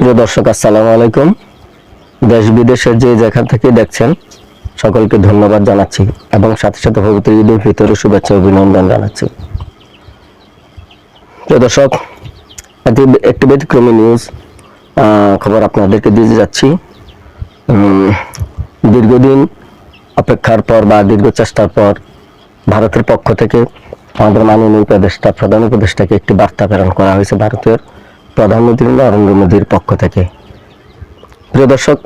প্রিয় দর্শক, আসসালামু আলাইকুম। দেশ বিদেশের যে যেখান থেকে দেখছেন সকলকে ধন্যবাদ জানাচ্ছি এবং সাথে সাথে পবিত্র ঈদ উল ফিতরের শুভেচ্ছা অভিনন্দন জানাচ্ছি। প্রিয় দর্শক, একটি ব্যতিক্রমী নিউজ খবর আপনাদেরকে দিয়ে যাচ্ছি। দীর্ঘদিন অপেক্ষার পর বা দীর্ঘ চেষ্টার পর ভারতের পক্ষ থেকে আমাদের মাননীয় প্রধান উপদেষ্টাকে একটি বার্তা প্রেরণ করা হয়েছে ভারতের প্রধানমন্ত্রী নরেন্দ্র মোদীর পক্ষ থেকে। প্রিয় দর্শক,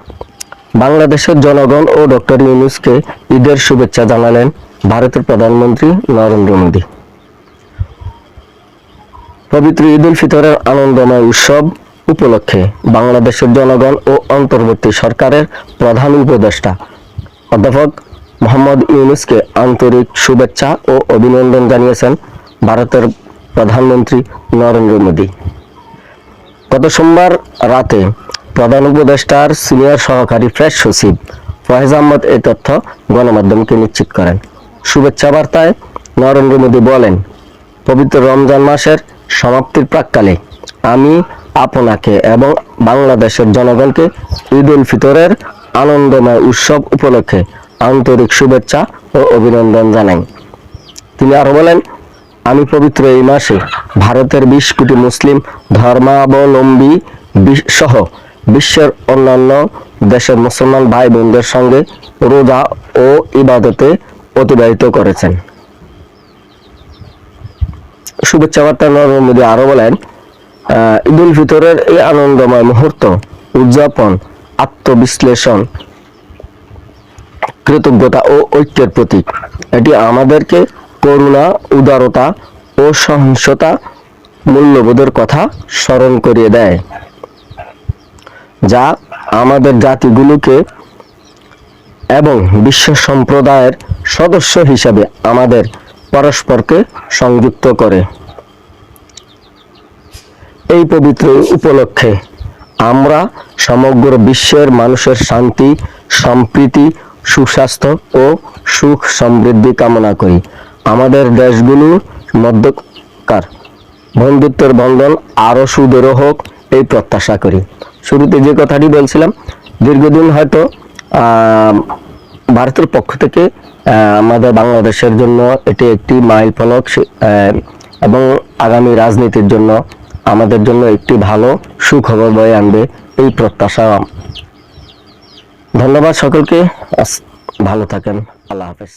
বাংলাদেশের জনগণ ও ডক্টর ইউনূসকে ঈদের শুভেচ্ছা জানালেন ভারতের প্রধানমন্ত্রী নরেন্দ্র মোদী। পবিত্র ঈদ উল ফিতরের আনন্দময় উৎসব উপলক্ষে বাংলাদেশের জনগণ ও অন্তর্বর্তী সরকারের প্রধান উপদেষ্টা অধ্যাপক মোহাম্মদ ইউনূসকে আন্তরিক শুভেচ্ছা ও অভিনন্দন জানিয়েছেন ভারতের প্রধানমন্ত্রী নরেন্দ্র মোদী। গত সোমবার রাতে প্রধান উপদেষ্টার সিনিয়র সহকারী প্রেস সচিব ফয়েজ আহমদ এই তথ্য গণমাধ্যমকে নিশ্চিত করেন। শুভেচ্ছা বার্তায় নরেন্দ্র মোদী বলেন, পবিত্র রমজান মাসের সমাপ্তির প্রাক্কালে আমি আপনাকে এবং বাংলাদেশের জনগণকে ঈদ উল ফিতরের আনন্দময় উৎসব উপলক্ষে আন্তরিক শুভেচ্ছা ও অভিনন্দন জানাই। তিনি আরো বলেন, আমি পবিত্র এই মাসে ভারতের 20 কোটি মুসলিম ধর্মাবলম্বী সহ বিশ্বের অন্যান্য দেশের মুসলমান ভাই বোনদের সঙ্গে রোজা ও ইবাদতে অতিবাহিত করেছেন। শুভেচ্ছা বার্তা নরেন্দ্র মোদী আরো বলেন, ঈদ উল ফিতরের এই আনন্দময় মুহূর্ত উদযাপন আত্মবিশ্লেষণ, কৃতজ্ঞতা ও ঐক্যের প্রতীক। এটি আমাদেরকে করুণা, উদারতা ও সহিংসতা মূল্যবোধের কথা স্মরণ করিয়ে দেয়, যা আমাদের জাতিগুলোকে এবং বিশ্ব সম্প্রদায়ের সদস্য হিসেবে আমাদের পরস্পরকে সংযুক্ত করে। এই পবিত্র উপলক্ষে আমরা সমগ্র বিশ্বের মানুষের শান্তি, সম্প্রীতি, সুস্বাস্থ্য ও সুখ সমৃদ্ধি কামনা করি। আমাদের দেশগুলোর মধ্যকার বন্ধুত্বের বন্ধন আরো সুদৃঢ় হোক এই প্রত্যাশা করি। শুরুতে যে কথাটি বলছিলাম, দীর্ঘদিন হয়তো ভারতের পক্ষ থেকে আমাদের বাংলাদেশের জন্য এটি একটি মাইল ফলক এবং আগামী রাজনীতির জন্য আমাদের জন্য একটি ভালো সুখবর বয়ে আনবে এই প্রত্যাশা। ধন্যবাদ সকলকে, ভালো থাকেন, আল্লাহ হাফেজ।